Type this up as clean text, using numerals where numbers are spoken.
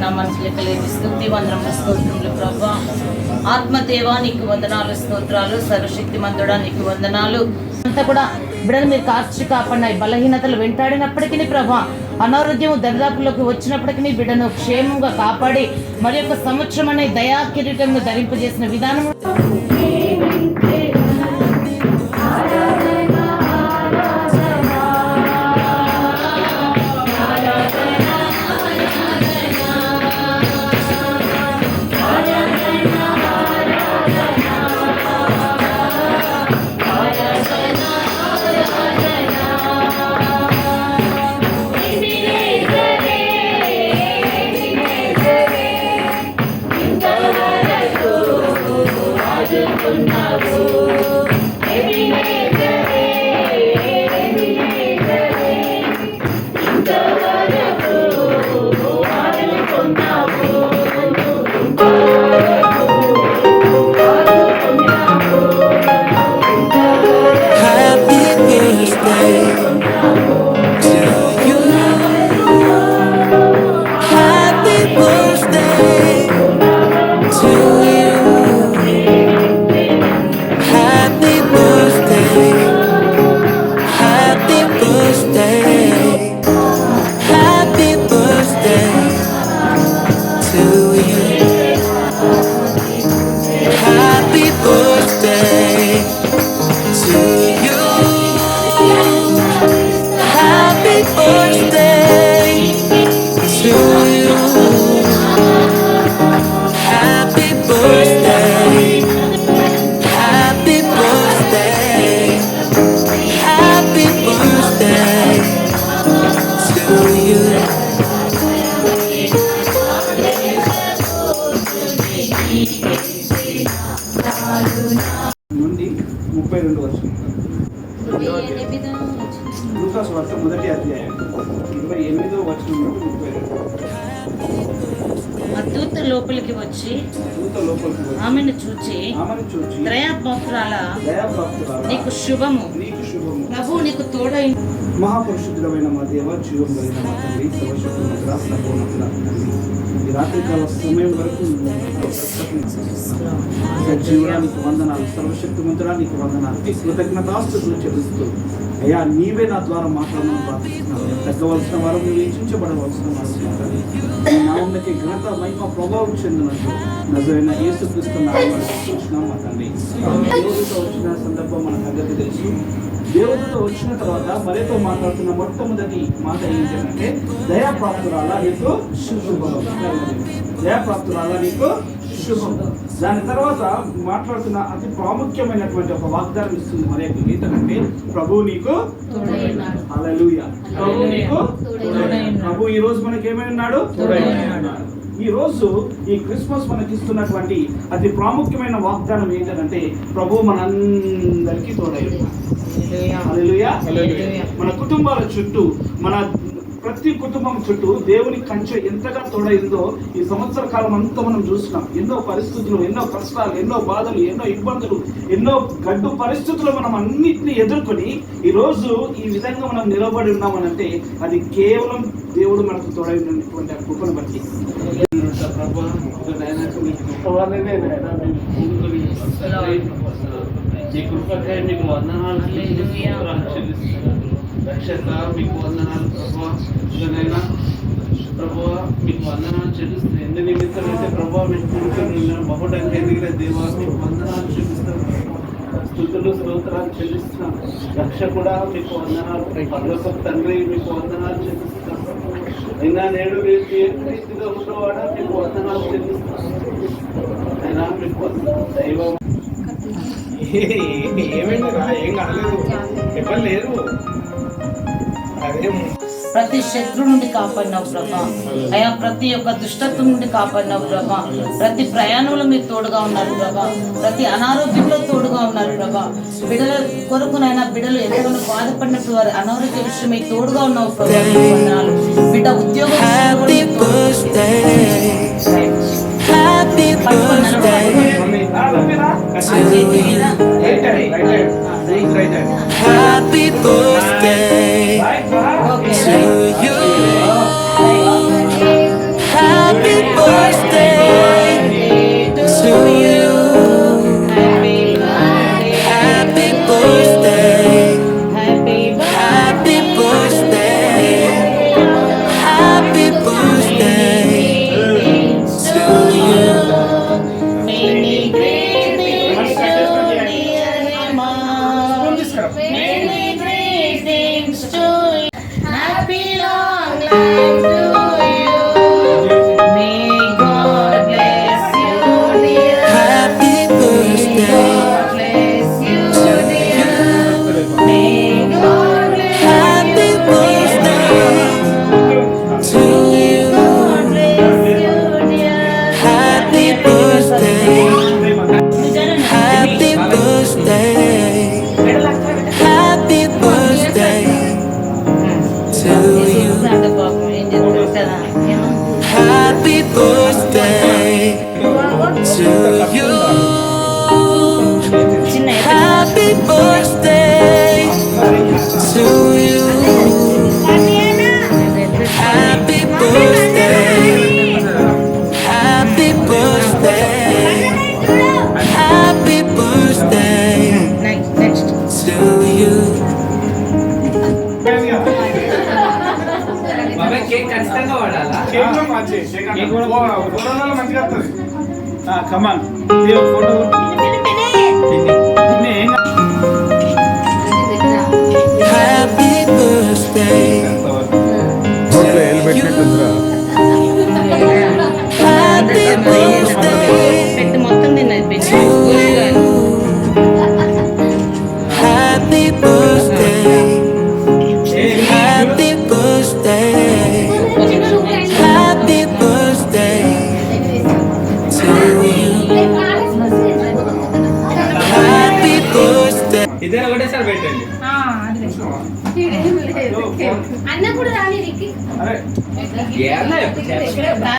నామానికి లెక్కలేని స్తుతి వందనములు స్తోత్రములు ప్రభువా. ఆత్మదేవా నీకు వందనాలు స్తోత్రాలు. సర్వశక్తిమంతుడా నీకు వందనాలు. అంతా కూడా బిడ్డలు మీరు కాచి కాపాడిన బలహీనతలు వెంటాడినప్పటికీ ప్రభా, అనారోగ్యం దరిదాపుల్లోకి వచ్చినప్పటికీ బిడ్డను క్షేమంగా కాపాడి మరి యొక్క సంవత్సరం అనే దయా కిరీటంను ధరింపజేసిన విధానం నుండి 32 వర్షం లూకాసు వార్త మొదటి అధ్యాయం 28వ వచనం నుండి 32. దూత లోపలికి వచ్చి ఆమెను చూచి దయాపాత్రాల నీకు శుభము, ప్రభు నీకు తోడై. మహాపరిశుద్ధమైన మా దేవ, జీవం కలిగిన మా తండ్రి, సర్వశక్తిమంతుడా, సర్వోన్నతుడా తండ్రి, ఈ రాత్రికాల సమయం వరకు జీవానికి వందనాలు. సర్వశక్తిమంతుడా నీకు వందనాలు. కృతజ్ఞతాస్తుతులు చెల్లిస్తూ అయ్యా నీవే నా ద్వారా మాట్లాడమని ప్రార్థిస్తున్నాను. తగ్గవలసిన వారు నువ్వు హెచ్చించబడవలసిన వారు నా ఉన్నకి ఘనత మహిమ ప్రభావం చెందినట్టు నజరైన యేసుక్రీస్తు నామములో చూస్తున్నాం మా తండ్రి. దేవుడితో వచ్చిన సందర్భం మన సంగతి తెలుసు. దేవుడితో వచ్చిన తర్వాత మరేతో మాట్లాడుతున్న మొట్టమొదటి మాట ఏంటంటే దయాప్రాప్తురాలా నీకు శుభం, దయాప్రాప్తురాలా నీకు శుభం. దాని తర్వాత మాట్లాడుతున్న అతి ప్రాముఖ్యమైనటువంటి ఒక వాగ్దానం ఇస్తుంది మరి యొక్క ఏంటంటే ప్రభువు నీకు హల్లెలూయా, ప్రభువు నీకు ప్రభు ఈ రోజు మనకి ఏమైనాడు. ఈ రోజు ఈ క్రిస్మస్ మనకి ఇస్తున్నటువంటి అతి ప్రాముఖ్యమైన వాగ్దానం ఏంటంటే ప్రభు మనందరికీ తోడై హల్లెలూయా. మన కుటుంబాల చుట్టూ, మన ప్రతి కుటుంబం చుట్టూ దేవుని కంచె ఎంతగా తోడైందో ఈ సంవత్సర కాలం అంతా మనం చూస్తున్నాం. ఎన్నో పరిస్థితులు, ఎన్నో కష్టాలు, ఎన్నో బాధలు, ఎన్నో ఇబ్బందులు, ఎన్నో గడ్డు పరిస్థితులు మనం అన్నిటిని ఎదుర్కొని ఈ రోజు ఈ విధంగా మనం నిలబడి ఉన్నామనంటే అది కేవలం దేవుడు మనకు తోడైనటువంటి కృపను బట్టి. ఈ కృపకై మీకు వందనాలు, రక్షక మీకు వందనాలు ప్రభువా. ఇదనైనా ప్రభువా మీకు వందనాలు చెల్లిస్తుంది. ఎందు నిమిత్తం అయితే ప్రభావ మీకు కూర్చొని బహుడంగా ఎదిగిన దేవా మీకు వందనాలు చెల్లిస్తాం. స్తుతులు స్తోత్రాలు చెల్లిస్తున్నాం. రక్షకుడా మీకు వందనాలు. పరలోక తండ్రి మీకు వందనాలు చెల్లిస్తాం. అయినా నేడు రీతిగా ఉన్నవాడా మీకు వందనాలు చెల్లిస్తాం. అయినా మీకు దైవం ఏమైందిరా? ఏం కాలేదు, ఎవరు లేరు. ప్రతి శత్రు నుండి కాపాడినావు ప్రభా. అయా ప్రతి ఒక్క దుష్టత్వం నుండి కాపాడినావు ప్రభా. ప్రతి ప్రయాణంలో మీరు తోడుగా ఉన్నారు ప్రభా. ప్రతి అనారోగ్యంలో తోడుగా ఉన్నారు ప్రభా. బిడ్డల కొరకునైనా బిడ్డలు ఎంతగానో బాధపడినట్టు వారి అనారోగ్య విషయమై తోడుగా ఉన్నావు ప్రభా. బిడ్డ ఉద్యోగం Happy birthday to you. Happy నమస్కారం. Many greetings to you. Happy long life to you. May God bless you, dear. Happy birthday. God bless you, dear. May God bless Happy birthday to you. God bless you, dear. Happy birthday. Happy birthday. Happy birthday to you. Happy birthday to you. Happy birthday to you. Happy birthday. Happy birthday. Happy birthday Next. to you. బాబాయ్ cake ఖచ్చితంగా వాడాలా? కేక్లో మంచి ఫోటోలలో మంచిగా వస్తుంది. కమాన్ photo Happy birthday to you. Happy birthday పెట్టి మొత్తం తిన్నది పెట్టి to you. Happy birthday. Happy birthday. Happy birthday to you. Happy birthday. ఇద్దరు ఒకటేసారి పెట్టండి. అన్న కూడా రాని అరే ఏమన్నా ఎప్పుడు చేస్తా?